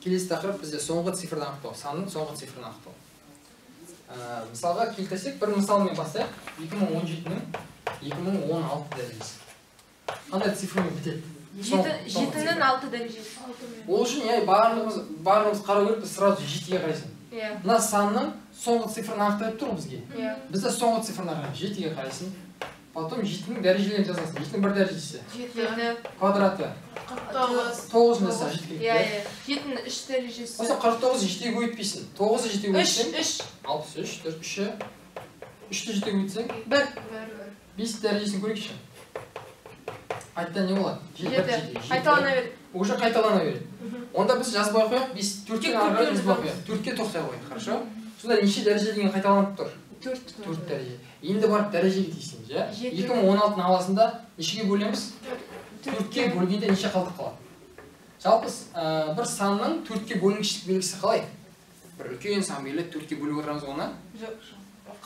Келесі тақырып бізде соңғы цифрды анықтау, санның соңғы цифрын анықтау. Мысалға келтірсек, бір мысалмен бастайық. 2017-нің 2016 дәрежесі. Қандай цифрмен бітеді? 7-нің 6 дәрежесі. Ол үшін барлығымыз қарау керек, біз сразу 7-ге қарайсың. Мына санның соңғы цифрын анықтап тұр бізге. Бізде соңғы цифрына қарайсың, 7-ге қарайсың. Потом 7-нің дәрежелерін жазасың. 7-нің бір дәрежесі. 7 квадраты. 9 жаса 7-ге. 7-нің 3 дәрежесі. Осы 49-ы 7-ге көйтпейсің. 9-ы 7-ге көйтсең 63, 3-і 3-ті 7-ге көйтсең 5 дәрежесін көрейікші. Қайттан не болады? 7 қайталана береді. Уже қайталана береді. Онда біз жазбай қояйық, 4-ке арғы жазбай қояйық. 4-ке тоқтай қояйық, хорошо? Сонда неше дәреже деген қайталанып тұр? 4 дәреже. Енді барып дәрежеге дейсіңіз, иә? 2016-ның аласында нешеге бөлеміз? 4-ке бөлгенде неше қалдық қалады? Жалпы бір санның 4-ке бөлінгіштік белгісі қалай? Бір үлкен сан беріледі, 4-ке бөліп отырамыз оны? Жоқ.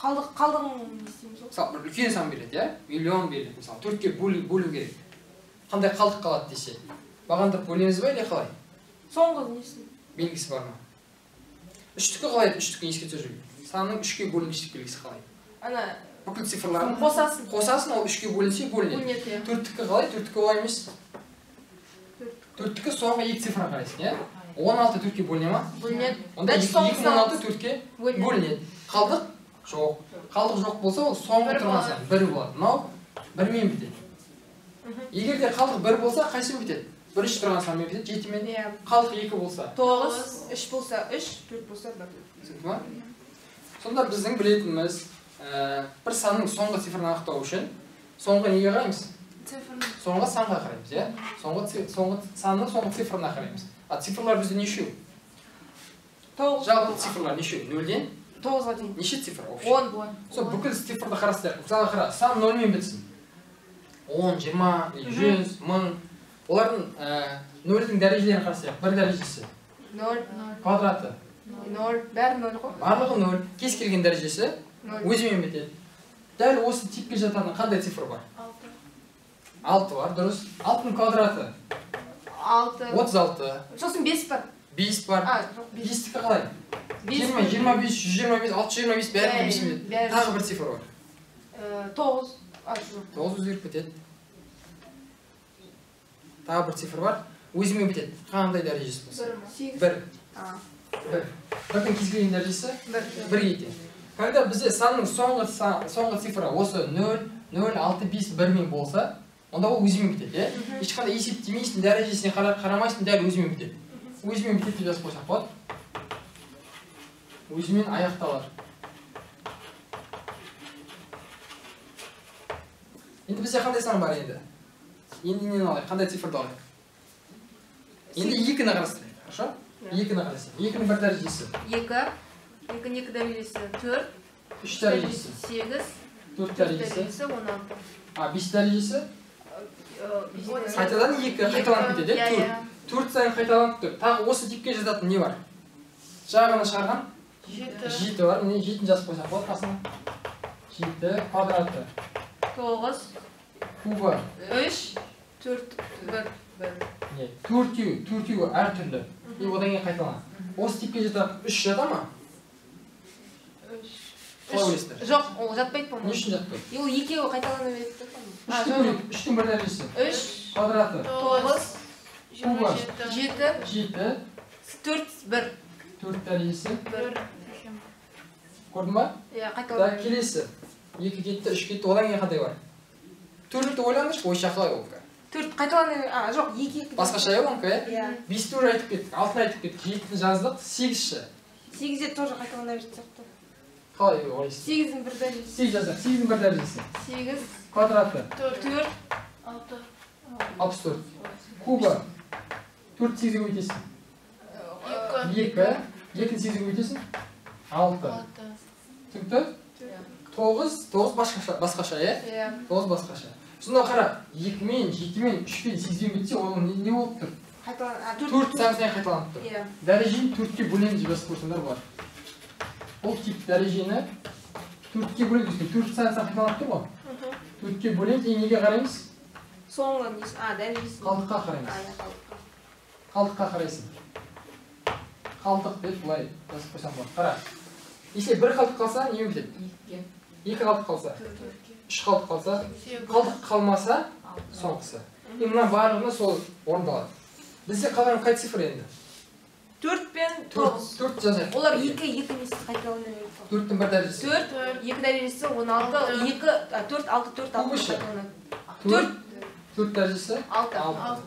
Қалдығын істейміз ғой. Мысалы, бір үлкен сан беріледі, иә? Миллион беріледі, мысалы, 4-ке бөлу керек. Қандай қалдық қалады десе? Бағандырып бөлеміз ба, или қалай? Соңғы несін? Белгісі бар ма? Үштікі қалай еді? Үштікі еске түсіріп жүрмін. Санның 3-ке бөлінгіштік белгісі қалай? Ана бүкіл цифрларын қосасын, ол 3-ке бөлінсе бөлінеді. 4-тікі қалай? 4-тікі олай емес. 4-тікі соңғы 2 цифрға қарайсың, иә? 16 4-ке бөліне ма? Бөлінеді. Онда 2016 4-ке бөлінеді. Қалдық? Жоқ. Қалдық жоқ болса, ол соңғы тұрған сан 1 болады. Мынау 1-мен бітеді. Егер де қалдық 1 болса, қайсымен бітеді? 1 тұрған санмен бітеді, 7-мен. Қалдық 2 болса? 9, 3 болса 3, 4 болса 1. Түсінді ма? Сонда біздің білетініміз бір санның соңғы цифрын анықтау үшін соңғы неге қараймыз? Соңғы санға қараймыз, иә? Соңғы санның соңғы цифрына қараймыз. А цифрлар бізде нешеу? Жалпы цифрлар нешеу? 0-ден 9-ға дейін. Неше цифр? 10. Сол бүкіл цифрды қарастырайық. Мысалы қара, сан 0-мен бітсін. 10, 20, 100, 1000. Олардың 0-дің дәрежелерін қарастырайық. Бір дәрежесі. 0. Квадраты. 0. Бәрі 0 ғой. Барлығы 0. Кез келген дәрежесі өзімен бітеді. Дәл осы типке жататын қандай цифр бар? 6 бар, дұрыс. 6-ның квадраты? 36. Сосын 5 бар. 5 бар. 5-тікі қалай? 20, 25, 125, 625 бәріне 5 бітеді. Тағы бір цифр бар. 9. 9 өзгеріп бітеді. Тағы бір цифр бар. Өзімен бітеді. Қандай дәрежесі болса? 1. 1-дің кез келген дәрежесі? 1 екен. Когда бізде санның соңғы цифры осы 0, 0, 6, 5, 1-мен болса, онда ол өзімен бітеді. Ешқандай есептемейсің, дәрежесіне қарамайсың, дәл өзімен бітеді. Өзімен бітеді деп жазып қойсақ болады. Өзімен аяқталар. Енді бізде қандай сан бар енді? Енді нені алайық? Қандай цифрды алайық? Енді 2-ні қарастырайық, хорошо? 2-ні қарастырайық. 2-нің бір дәрежесі. 2-ның 2 дәрежесі 4. 3 дәрежесі 8. 4 дәрежесі 16. 5 дәрежесі? Қайтадан 2 қайталанып кетеді. 4 сайын қайталанып тұр. Тағы осы типке жататын не бар? Жағаны шығарған? 7 бар. Міне 7-ні жазып қойсақ болады қасына. 7 квадраты. 9. Кубы. 3. 4. 1. Төртеуі әртүрлі. Одан кейін қайталанады. Осы типке жататын 3 жата ма? Қалай ойлайсыздар? Жоқ, ол жатпайды по-моему. Не үшін жатпайды? Ол 2-ге қайталана береді. 3-тің бір дәрежесі. 3. Квадраты. 9. Кубы. 7. 7. 4. 1. 4 дәрежесі. 1. Көрдің ба? Иә, қайталана. Келесі. 2 кетті, 3 кетті, одан кейін қандай бар? 4-ті ойлаңызшы, ойша қалай ол? 4 қайталана, жоқ, 2. Басқаша онка, иә? 5-ті уже айтып кеттік, 6-ны айтып кеттік, 7-ні жаздық, 8-ші. 8-де тоже қайталана берді сияқты. Қалай ойлайсыз? 8-дің бір дәрежесі. 8 жаздық, 8-дің бір дәрежесі. 8. Квадраты. 4. 64. Кубы. 4 8-ге өйтесің. 2. 2-ні 8-ге өйтесің. 6. Түсінікті? 9 басқаша, е? 9 басқаша. Сонда қара, 2-мен, 7-мен, 3-пен, 8-мен бітсе, оның не болып тұр? 4 сайын қайталанып тұр. Дәрежені 4-ке бөлеміз деп жазып қойсаңдар бар. Бұл тип дәрежені 4-ке бөлеміз. 4 сайын қайталанып тұр ғой? 4-ке бөлеміз, неге қараймыз? Соңғы несі? Дәрежесі. Қалдыққа қараймыз. Қалдыққа қарайсың. қалдық деп былай жазып қойсам болады. Қара. Если бір қалдық қалса, не өтеді? Екі қалдық қалса, үш қалдық қалса, қалдық қалмаса, соңғысы. Мына барлығына сол орындалады. Бізде қалған қай цифр енді? 4 пен 9. 4 жазайық. Олар 2 несі қайталана береді. 4-тің бір дәрежесі. 4, 2 дәрежесі 16, 4, 6, 4, 6 қайталанады. 4 дәрежесі 6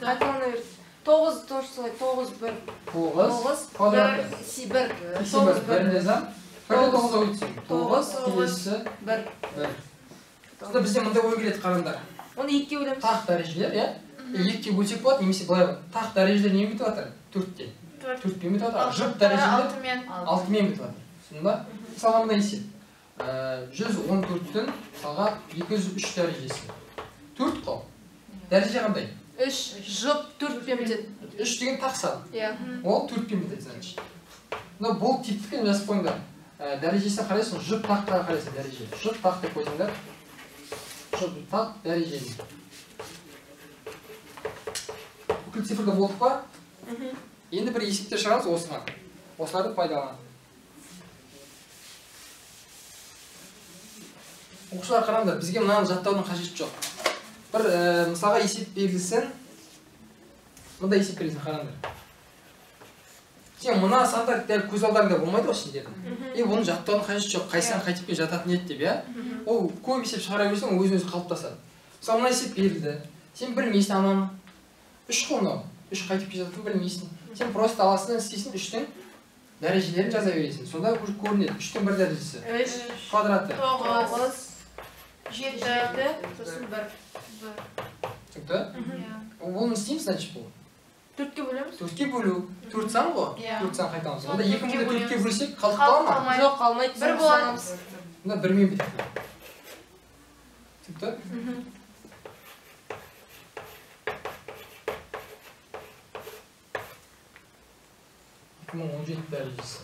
қайталана береді. 9 тоже солай, 9, 1. 9 квадраты. 1. 9, 1 жазам. 9-ға өтсем. 9, келесі 1. Сонда бізде мындай ой келеді қараңдар. Оны 2-ке бөлеміз. Тақ дәрежелер, иә? 2-ке бөлсек болады, немесе былай болады. Тақ дәрежелер немен бітіп жатыр? 4-те. 4-пен бітіп жатыр. Жұп дәрежелер 6-мен бітіп жатыр. Сонда мысалға мына есеп. 114-тің мысалға 203 дәрежесі. 4 қол. Дәреже қандай? 3 жұп 4-пен бітеді. 3 деген тақ сан. Ол 4-пен бітеді, значит. Мына бұл типтікпен жазып қойыңдар. Дәрежесіне қарайсың, жұп таққа қарайсың дәреже. Жұп тақ деп қойсаңдар. Жұп тақ дәрежесі. Бүкіл цифрда болдық па? Енді бір есептер шығарамыз осыған. Осыларды пайдаланады. Оқушылар қараңдар, бізге мынаны жаттаудың қажеті жоқ. Бір мысалға есеп берілсін. Мында есеп берілсін, қараңдар. Сен мына сандар дәл көз алдарыңда болмайды ғой сендердің. Оның жаттаудың қажеті жоқ. Қайсыдан қайтіппен жататын еді деп, иә? Ол көп есеп шығара берсең, өзін-өзі қалыптасады. Мысалы, мына есеп берілді. Сен білмейсің ананы. 3 қол мынау. 3 қайтып жататын білмейсің. Сен просто аласың, істейсің, 3-тің дәрежелерін жаза бересің. Сонда көрінеді. 3-тің бір дәрежесі. 3 квадраты. 9 7 сосын 1. Түсінікті? Ол не істейміз, значит, бұл? 4-ке бөлеміз. 4-ке бөлу. 4 сан ғой? 4 сан қайтамыз. Онда 2-ді 4-ке бөлсек қалдық қала ма? Жоқ, қалмайды. 1 боламыз. Онда 1-мен бітеді. Түсінікті? 2017 дәрежесі.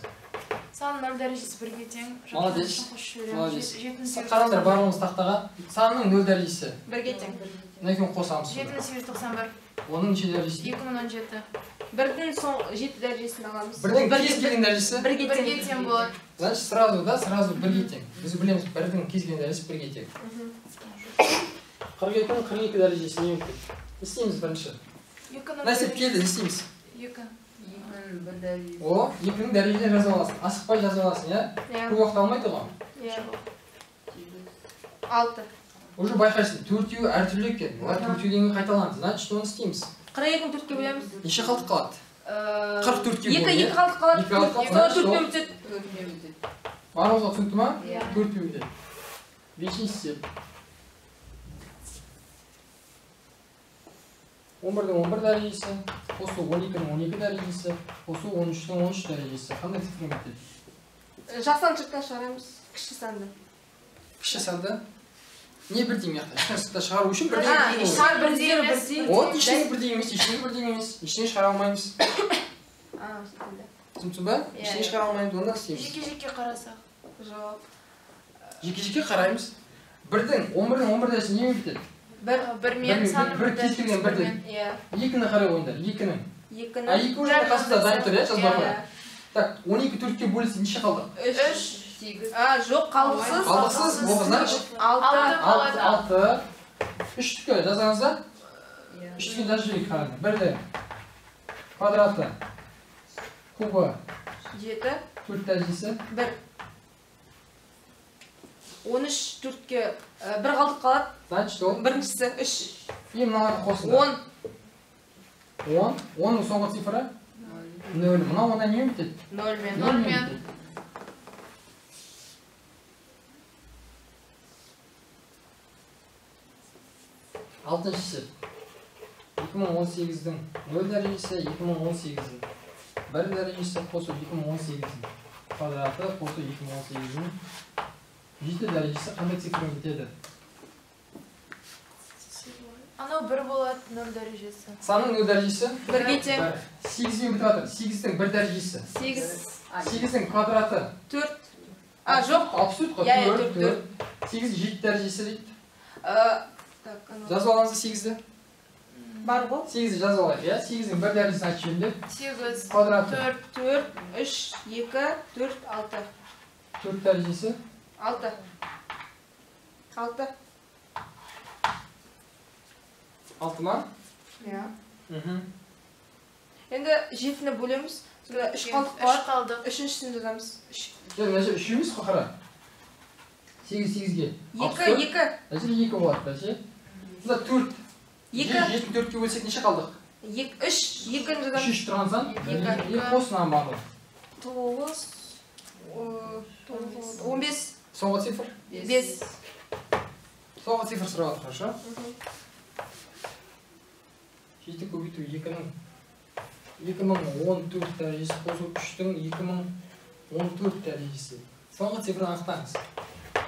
Сан 0 дәрежесі 1-ге тең. Молодец. Қараңдар барлығымыз тақтаға. Санның 0 дәрежесі 1-ге тең. Мына екеуін қосамыз. 7891. Оның неше дәрежесі? 2017. 1-дің 7 дәрежесін аламыз. 1-дің кез келген дәрежесі? 1-ге тең болады. Значит, сразу 1-ге тең. Біз білеміз, 1-дің кез келген дәрежесі 1-ге тең. 42-ның 42 дәрежесі не өтеді? Не істейміз бірінші? Мына есеп келді, не істейміз? 2. О, 2-ның дәрежелерін жазып аласың. Асықпай жазып аласың, иә? Көп уақыт алмайды ғой? 6. Уже байқайсың, 4-еуі әртүрлі екен. Олар 4-еуі қайталанды. Значит, оны істейміз. 42-ні 4-ке бөлеміз. Неше қалдық қалады? 2 44-ке бөлу. 2 қалдық қалады. 2 қалдық қалады. 4-пен бітеді. Барлығыңызға түсінікті ма? 4-пен бітеді. Бесінші есеп. 11-дің 11 дәрежесі, қосу 12-ның 12 дәрежесі, қосу 13-ның 13 дәрежесі. Қандай цифрмен бітеді? Жақсан шырттан шығарамыз. Кіші санды. Кіші санды? Не бірдей мияқта? Кіші шығару үшін бірдей емес. Шар бірдей емес. От, ештеңе бірдей емес, ештеңе бірдей емес. Ештеңе шығара алмаймыз. Түсінсің ба? Ештеңе шығара алмаймыз, онда істейміз. Жеке-жеке қарасақ. Жоқ. Жеке-жеке қараймыз. 11-дің 11 дәрежесі не бітеді? 1-мен саны 1 дәрежесі 1-ден. 2-ні қарай ойындар, 2-нің. 2-нің. 2 уже қасында дайын тұр, жазба қой. Так, 12 4-ке бөлсе неше қалды? 3. Жоқ, қалдықсыз. Қалдықсыз, ол значит 6. 3-тікі жазаңызда. 3-тікі жазып жіберейік қараңдар. 1-ді квадраты, кубы 7. 4 дәрежесі 1. 13 4-ке 1 қалдық қалады. Значит, ол Біріншісі 3. мыналарды қосыңдар. 10. 10-ның соңғы цифры 0. Мынау онда не бітеді? 0-мен. 0-мен. Алтыншы есеп. 2018-дің 0 дәрежесі, 2018-дің 1 дәрежесі, қосу 2018-дің квадраты, қосу 2018-дің 7 дәрежесі қандай цифрмен бітеді? Анау 1 болады, 0 дәрежесі. Санның 0 дәрежесі? 1-ге тең. 8-мен бітіп жатыр. 8-дің 1 дәрежесі. 8-дің квадраты. 4. Жоқ. 64 қой. 4. 8-дің 7 дәрежесі дейді. Жазып алыңызды 8-ді. Бар ғой? 8-ді жазып алайық, иә? 8-дің бір дәрежесін айтып жіберіңдер. 8, Квадраты. 4, 4, 3, 2, 4, 6. 4 дәрежесі. 6. 6. 6 ма? Иә. Енді 7-ні бөлеміз. 3 қалдық 3 бар. қалдық. Үшіншісін жазамыз. Мына жер 3 емес қой, қара. 8-8-ге. 2, 2. Мына жер 2 болады, бәсе. Сонда 4. 2. 7-ні 4-ке бөлсек неше қалдық? 3, 2-ні жазамыз. 3 тұрған сан? 2 қосынан барлығы. 9, 15. Соңғы цифр? 5. Соңғы цифр сұрауды, хорошо? 7 көбейту 2-ның 2014 дәрежесі қосу 3-дің 2014 дәрежесі. Соңғы цифрын анықтаңыз.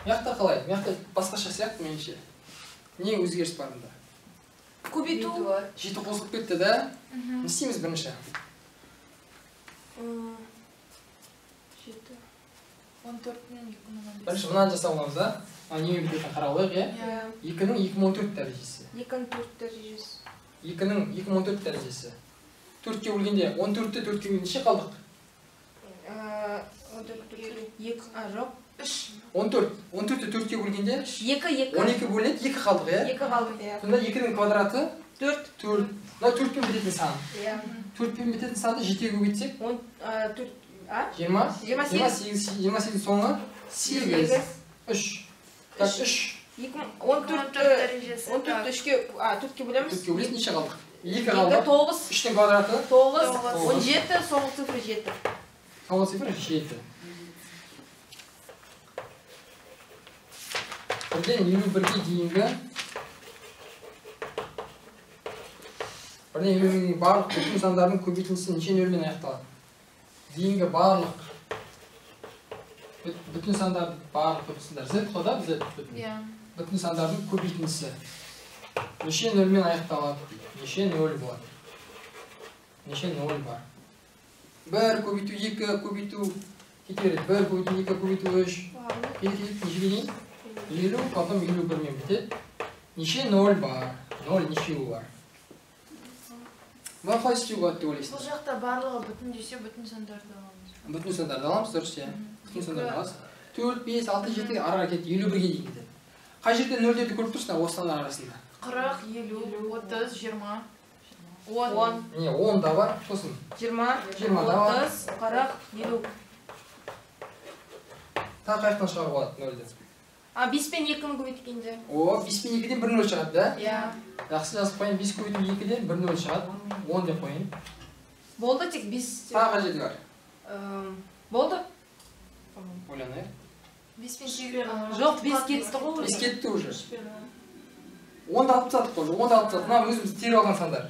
Мияқта қалай? Мияқта басқаша сияқты меніңше. Не өзгеріс бар мұнда? Көбейту 7 қосылып кетті да? Не істейміз бірінші? 7. 14-нен 2015. Бірінші мынаны жасап аламыз да? Немен бітетін қарап алайық, иә? 2-ның 2014 дәрежесі. 2-4 дәрежесі. 2-ның 2014 дәрежесі. 4-ке бөлгенде 14-ті 4-ке бөлгенде неше қалдық? 2, жоқ. 14. 14-ті 4-ке бөлгенде 2, 2. 12 бөлінеді, 2 қалдық, иә? 2 қалдық, иә. Сонда 2-ның квадраты 4. 4. Мына 4-пен бітетін сан. Иә. 4-пен бітетін санды 7-ге көбейтсек 4, 20. 28 соңы 8. 3. Так, 3. 14 дәрежесі. 4-ке бөлеміз. 4-ке бөлесін неше қалдық? 2 9. қалдық. 3-тің квадраты 9, 17, соңғы цифры 7. соңғы цифр 7. Бірден 51-ге дейінгі барлық бүтін сандардың көбейтіндісі неше нөлмен аяқталады? Дейінгі барлық бүтін сандардың барлық бүтін сандар Z қой да? Z бүтін сандардың көбейтіндісі неше нөлмен аяқталады? Неше нөл болады? Неше нөл бар? 1 көбейту 2 көбейту кете береді. 1 көбейту 2 көбейту 3 нешеге дейін? 50, потом 51-мен бітеді. Неше нөл бар? 0 нешеуі бар? Бұны қалай істеуге болады деп ойлайсыз? Бұл жақта барлығы бүтін десе бүтін сандарды аламыз. Бүтін сандарды аламыз, дұрыс, иә. Бүтін сандарды аласыз. 4, 5, 6, 7 ара кетті, 51-ге дейін кетеді. Қай жерде нөлдерді көріп тұрсыңдар осы сандар арасында? 40, 50, 30, 20, 10. Не, 10 да бар, сосын 20, 20 да бар. 30, 40, 50. Тағы қаяқтан шығарып алады нөлді? 5 пен 2-ні көбейткенде. 5 пен 2-ден 1 нөл шығады, да? Иә. Жақсы жазып қойын, 5 көбейту 2-ден 1 нөл шығады. 10 деп қойын. Болды, тек 5. Тағы қай жерде бар? Болды. Ойланайық. 5 пен 8. Жоқ, 5 кетті ғой. 5 кетті уже. 10-ды алып тастадық қой, 10-ды алып тастадық. Мына өзіміз теріп алған сандар.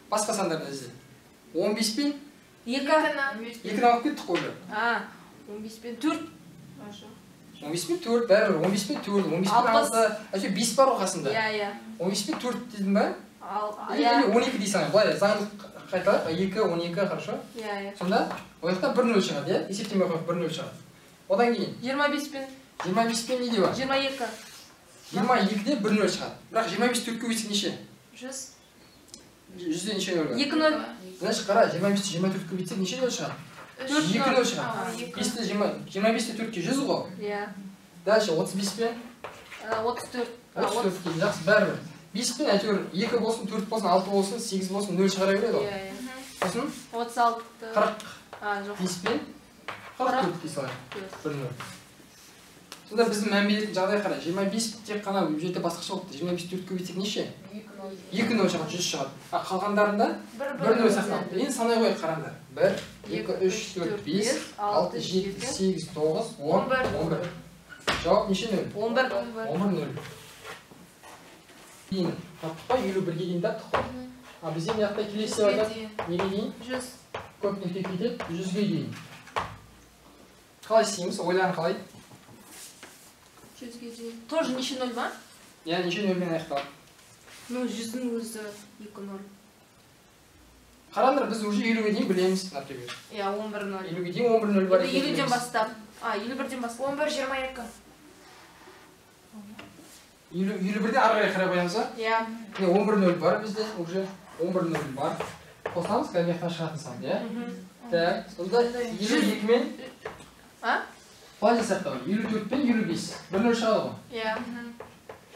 Басқа сандарды іздеп. 15 пен 2-ні алып кеттік қой уже. 15 пен 4. 15 пен 4 бәрібір, 15 пен 4, 15 пен 6, әйтеуір 5 бар ғой қасында. Иә. 15 пен 4 дедің ба? Иә. 12 дейсің, былай заңдылық қайталайық, 2, 12, хорошо? Иә. Сонда, ол жақта 1 нөл шығады, иә? Есептемей қойып 1 нөл шығады. Одан кейін 25 пен 25 пен не де бар? 22. 22-де 1 нөл шығады. Бірақ 25 4-ке көбейтсек неше? 100. 100-де неше нөл бар? 2 нөл. Значит, қара, 25-те 24-ке көбейтсек неше нөл шығады? 2 нөл шығады. 25-те 4-ке 100 ғой? Иә. Дальше 35 пен 34. 34 кейін жақсы, бәрібір. 5 пен әйтеуір 2 болсын, 4 болсын, 6 болсын, 8 болсын, 0 шығара береді ғой. Иә. Сосын 36. 40. Жоқ. 5 пен 44 дей салайық. 1 нөл. Сонда біздің мән беретін жағдай қара. 25 тек қана бұл жерде басқаша болыпты. 25 4 көбейтсек неше? 2 нөл шығады, 100 шығады. Қалғандарында 1 нөл сақталыпты. Енді санай қойып қараңдар. 1, 2, 3, 4, 5, 6, 7, 8, 9, 10, 11. Жауап неше нөл? 11. 11 нөл. Кейін таптық қой, 51-ге дейін таптық қой. Бізде мияқта келесі деп айтады. Неге дейін? 100. Көп нүкте кетеді, 100-ге дейін. Қалай істейміз? Ойларын қалай? 100-ге дейін. Тоже неше нөл ма? Иә, неше нөлмен аяқталады. 100-дің өзі 2 нөл. Қараңдар, біз уже 50-ге дейін білеміз, например. Иә, 11 нөл. 50-ге дейін 11 нөл бар екен. 50-ден бастап. 51-ден бастап. 11, 22. 51-ден ары қарай қарай қоямыз ба? Иә. 11 нөл бар бізде уже. 11 нөл бар. Қосамыз, кәмияқтан шығатын сан, е? Так, сонда 52 мен... Қалай жасап та 54 пен 55. Бір нөл шығады ғой? Иә.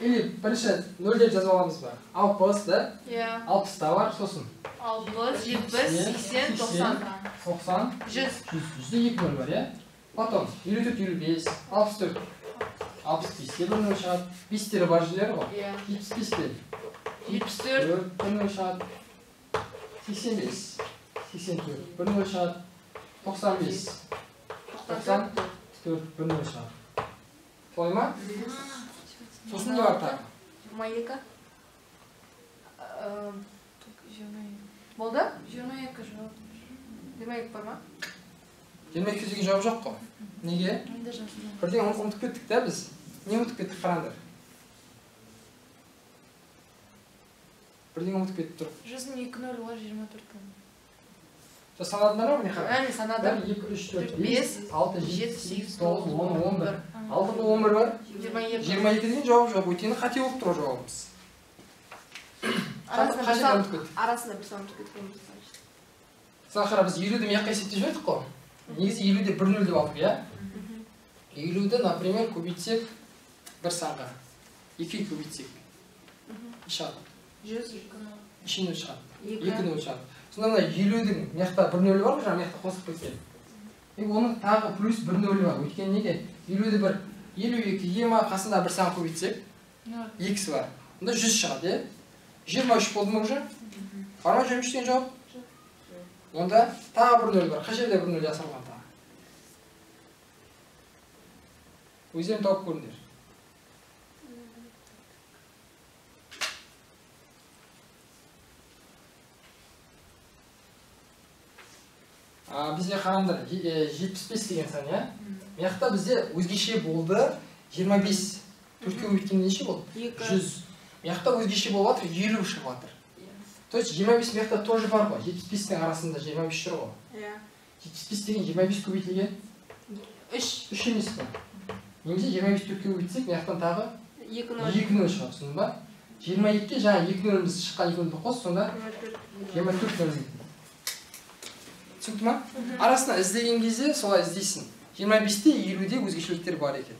Или бірінші нөл деп жазып аламыз ба? 60, да? Иә. 60 та бар, сосын. 60, 70, 80, 90. 90, 100. 100'de 2 nol var ya. Потом 54, 55, 64. 65'te bir nol шығады. 5'tері бар жерлері ғой? Иә. 75'te. 74. Bir nol шығады. 85, 84, bir nol шығады. 95, 94, bir nol шығады. Солай ма? Сосын не бар тағы? 22. 22. Болды? 22 жауап. 22 бар ма? 22 деген жауап жоқ қой. Неге? Менде жазылған. Бірден ұмытып кеттік та біз. Не ұмытып кеттік қараңдар? Бірден ұмытып кетіп тұр. 102 var 24 күн. Санадыңдар ма міне қарай? Әне санадым. 1, 2, 3, 4, 5, 6, 7, 8, 9, 10, 11. 6-да 11 бар. 22. 22 деген жауап жоқ. Өйткені қате болып тұр жауабымыз. Арасында бір сан ұмытып кеткен. Саған қара біз 50-ді мияққа есептеп жібердік қой. Негізі 50-де 1 нөл деп алдық, иә? 50-ді, например, көбейтсек бір санға. 2 көбейтсек. Шығады. 100. Іші нөл шығады. 2 нөл шығады. Сонда мына 50-дің мияқта 1 нөлі бар ғой, жаңа мияқта қосып кеткен. Оның тағы плюс 1 нөлі бар. Өйткені неге? 50-ді бір 52 ема қасында бір сан көбейтсек, x бар. Онда 100 шығады, е? 23 болды ма уже? Бар ма 23 деген жауап? Онда тағы 1 нөл бар. Қай жерде 1 нөл жасалған тағы? Өздерін тауып көріңдер. Бізде қараңдар 75 деген сан, иә? Мияқта бізде өзгеше болды 25. Төртке көбейткенде неше болды? 100. Мияқта өзгеше болып жатыр 50 шығып жатыр. То есть 25 мияқта тоже бар ғой. 75-тің арасында 25 жүр ғой. Иә. 75 деген 25 көбейтілген 3 емес па? Немесе 25 төртке көбейтсек, мияқтан тағы 2 нөл шығады, түсіндің ба? 22-ке жаңа 2 нөліміз шыққан 2 нөлді қос, сонда 24 нөл. Түсінікті ма? Арасына іздеген кезде солай іздейсің. 25-те 50-де өзгешеліктер бар екен.